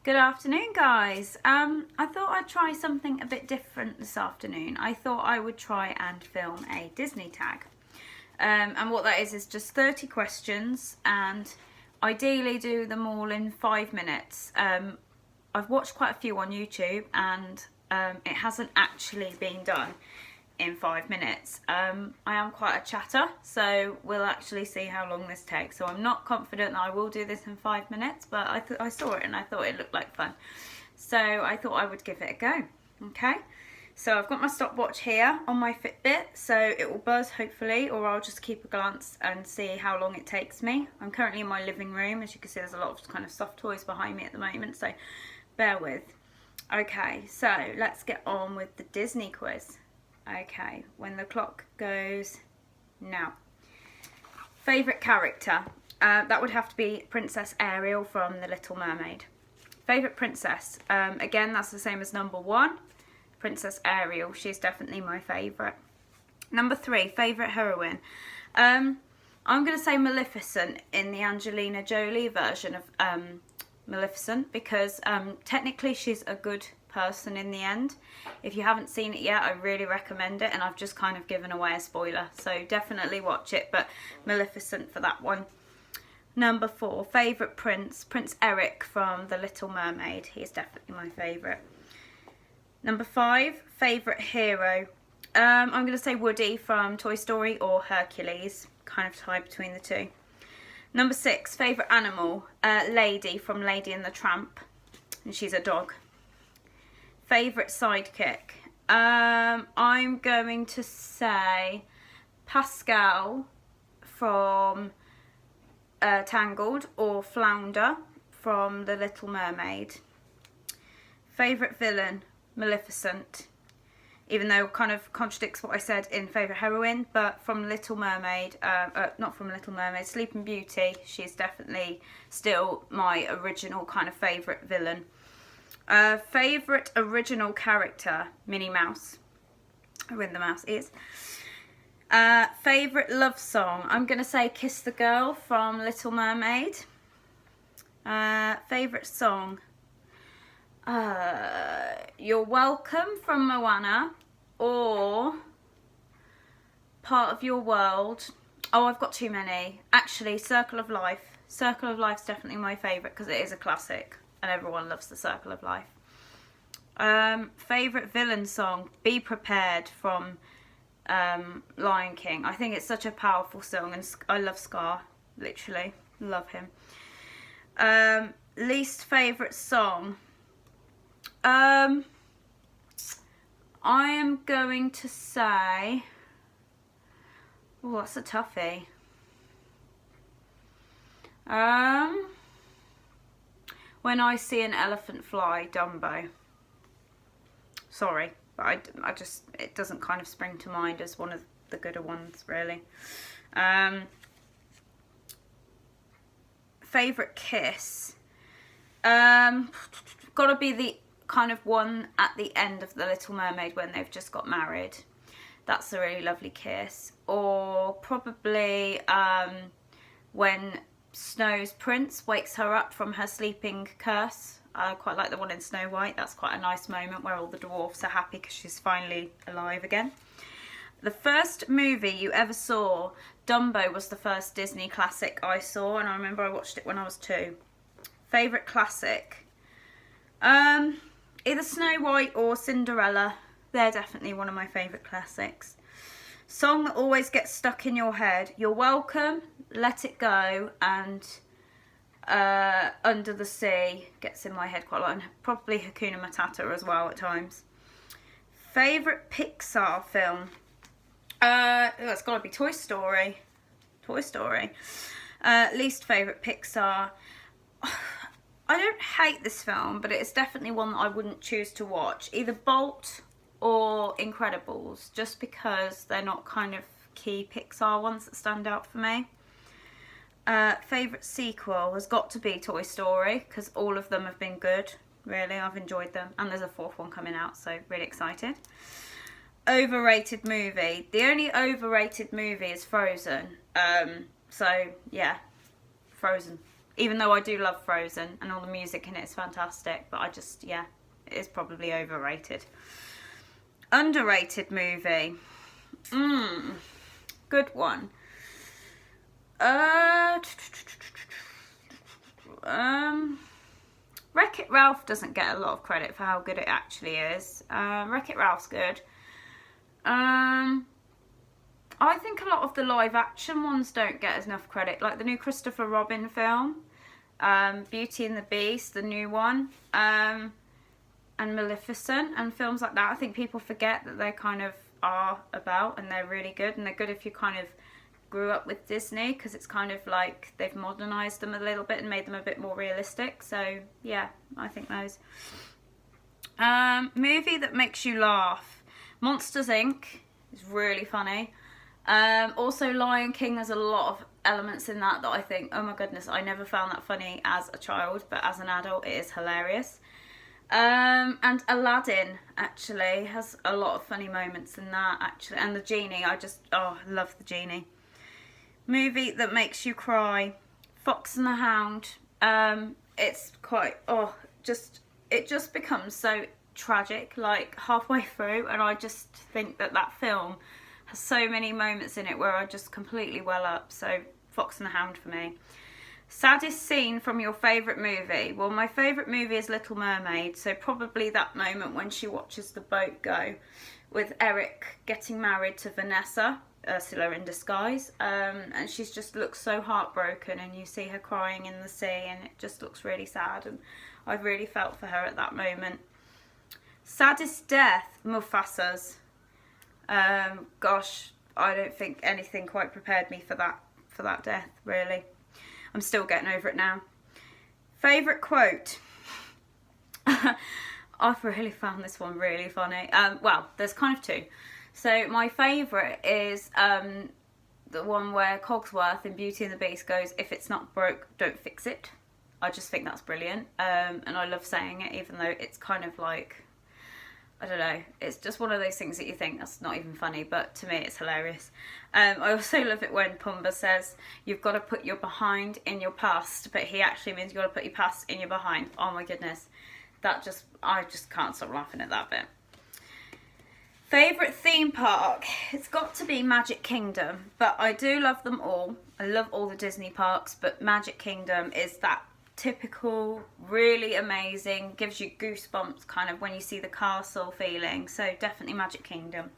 Good afternoon, guys. I thought I'd try something a bit different this afternoon. I thought I would try and film a Disney tag. And what that is just 30 questions, and ideally do them all in 5 minutes. I've watched quite a few on YouTube, and it hasn't actually been done in 5 minutes. I am quite a chatter, so we'll actually see how long this takes. So I'm not confident that I will do this in 5 minutes, but I saw it and I thought it looked like fun, so I thought I would give it a go. Okay, so I've got my stopwatch here on my Fitbit, so it will buzz hopefully, or I'll just keep a glance and see how long it takes me. I'm currently in my living room. As you can see, there's a lot of kind of soft toys behind me at the moment, so bear with. Okay, so let's get on with the Disney quiz. Okay, when the clock goes now. Favourite character? That would have to be Princess Ariel from The Little Mermaid. Favourite princess? Again, that's the same as number 1. Princess Ariel. She's definitely my favourite. Number 3, favourite heroine. I'm going to say Maleficent in the Angelina Jolie version of Maleficent, because technically she's a good person in the end. If you haven't seen it yet, I really recommend it, and I've just kind of given away a spoiler, so definitely watch it, but Maleficent for that one. Number 4, favourite prince? Prince Eric from The Little Mermaid. He's definitely my favourite. Number 5, favourite hero. I'm going to say Woody from Toy Story or Hercules, kind of tied between the two. Number 6, favourite animal. Lady from Lady and the Tramp, and she's a dog. Favourite sidekick? I'm going to say Pascal from Tangled, or Flounder from The Little Mermaid. Favourite villain? Maleficent, even though it kind of contradicts what I said in favourite heroine, but from Little Mermaid, not from Little Mermaid, Sleeping Beauty, she's definitely still my original kind of favourite villain. Favourite original character? Minnie Mouse, with the mouse ears. Favourite love song? I'm going to say Kiss the Girl from Little Mermaid. Favourite song? You're Welcome from Moana, or Part of Your World. Oh, I've got too many. Actually, Circle of Life. Circle of Life's definitely my favourite because it is a classic and everyone loves the Circle of Life. Favourite villain song? Be Prepared from Lion King. I think it's such a powerful song, and I love Scar, literally. Love him. Least favourite song? I am going to say, oh, that's a toughie. When I See an Elephant Fly, Dumbo. Sorry, but I just, it doesn't kind of spring to mind as one of the gooder ones, really. Favourite kiss? Gotta be the kind of one at the end of The Little Mermaid when they've just got married. That's a really lovely kiss. Or probably when Snow's prince wakes her up from her sleeping curse. I quite like the one in Snow White. That's quite a nice moment where all the dwarfs are happy because she's finally alive again. The first movie you ever saw? Dumbo was the first Disney classic I saw, and I remember I watched it when I was 2. Favourite classic? Either Snow White or Cinderella. They're definitely one of my favourite classics. Song that always gets stuck in your head? You're Welcome, Let It Go, and Under the Sea gets in my head quite a lot, and probably Hakuna Matata as well at times. Favourite Pixar film? It's got to be Toy Story. Toy Story. Least favourite Pixar? I don't hate this film, but it's definitely one that I wouldn't choose to watch. Either Bolt or Incredibles, just because they're not kind of key Pixar ones that stand out for me. Favourite sequel has got to be Toy Story, because all of them have been good, really. I've enjoyed them, and there's a 4th one coming out, so really excited. Overrated movie? The only overrated movie is Frozen. So yeah, Frozen. Even though I do love Frozen and all the music in it is fantastic, but yeah, it is probably overrated. Underrated movie. Good one. Wreck-It Ralph doesn't get a lot of credit for how good it actually is. Wreck-It Ralph's good. I think a lot of the live action ones don't get enough credit, like the new Christopher Robin film, Beauty and the Beast, the new one, and Maleficent, and films like that. I think people forget that they kind of are about, and they're really good, and they're good if you kind of grew up with Disney, because it's kind of like they've modernized them a little bit and made them a bit more realistic. So yeah, I think those. Movie that makes you laugh. Monsters Inc. is really funny. Also Lion King, there's a lot of elements in that I think, oh my goodness, I never found that funny as a child, but as an adult it is hilarious. And Aladdin actually has a lot of funny moments in that actually, and the genie, I love the genie. Movie that makes you cry. Fox and the Hound. It's quite, it just becomes so tragic like halfway through, and I just think that film has so many moments in it where I just completely well up. So Fox and the Hound for me. Saddest scene from your favourite movie. Well, my favourite movie is Little Mermaid, so probably that moment when she watches the boat go with Eric getting married to Vanessa, Ursula in disguise, and she's just looks so heartbroken, and you see her crying in the sea, and it just looks really sad, and I really felt for her at that moment. Saddest death, Mufasa's. Gosh, I don't think anything quite prepared me for that death, really. I'm still getting over it now. Favourite quote. I've really found this one really funny. Well, there's kind of two. So my favourite is the one where Cogsworth in Beauty and the Beast goes, "If it's not broke, don't fix it." I just think that's brilliant. And I love saying it, even though it's kind of like, I don't know, it's just one of those things that you think that's not even funny, but to me it's hilarious. I also love it when Pumbaa says, "You've got to put your behind in your past," but he actually means you've got to put your past in your behind. Oh my goodness. I just can't stop laughing at that bit. Favourite theme park? It's got to be Magic Kingdom, but I do love them all. I love all the Disney parks, but Magic Kingdom is that typical, really amazing, gives you goosebumps kind of when you see the castle feeling. So definitely Magic Kingdom.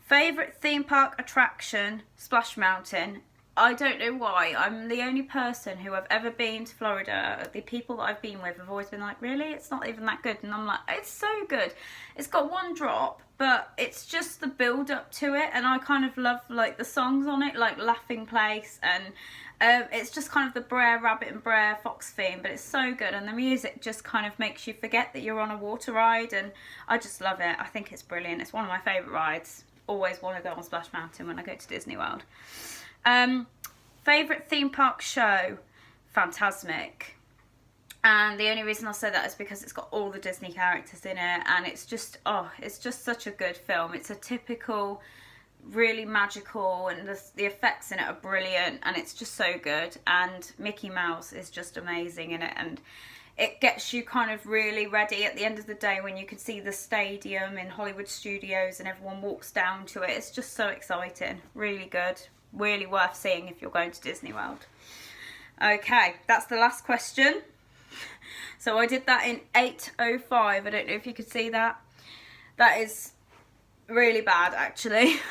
Favourite theme park attraction? Splash Mountain. I don't know why. I'm the only person who have ever been to Florida. The people that I've been with have always been like, really? It's not even that good. And I'm like, it's so good. It's got one drop, but it's just the build up to it. And I kind of love like the songs on it, like Laughing Place. And it's just kind of the Brer Rabbit and Brer Fox theme, but it's so good. And the music just kind of makes you forget that you're on a water ride. And I just love it. I think it's brilliant. It's one of my favourite rides. Always want to go on Splash Mountain when I go to Disney World. Favourite theme park show? Fantasmic. And the only reason I say that is because it's got all the Disney characters in it, and it's just such a good film. It's a typical, really magical, and the effects in it are brilliant, and it's just so good. And Mickey Mouse is just amazing in it, and it gets you kind of really ready at the end of the day when you can see the stadium in Hollywood Studios and everyone walks down to it. It's just so exciting. Really good. Really worth seeing if you're going to Disney World. Okay, that's the last question. So I did that in 8:05. I don't know if you could see that. That is really bad, actually.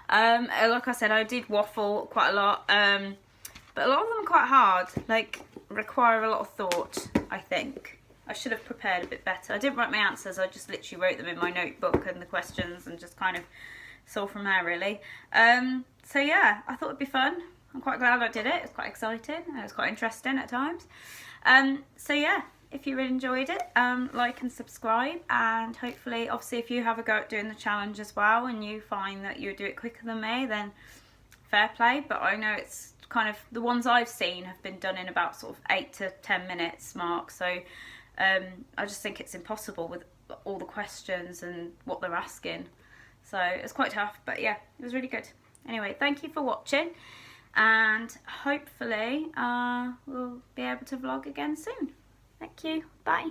Like I said, I did waffle quite a lot. But a lot of them are quite hard. Like, require a lot of thought, I think. I should have prepared a bit better. I didn't write my answers. I just literally wrote them in my notebook and the questions and just kind of saw from there, really. So yeah, I thought it'd be fun. I'm quite glad I did it. It was quite exciting. It was quite interesting at times. So yeah, if you really enjoyed it, like and subscribe, and hopefully, obviously, if you have a go at doing the challenge as well and you find that you do it quicker than me, then fair play. But I know it's kind of, the ones I've seen have been done in about sort of 8 to 10 minutes mark. So I just think it's impossible with all the questions and what they're asking. So it's quite tough, but yeah, it was really good. Anyway, thank you for watching, and hopefully we'll be able to vlog again soon. Thank you. Bye.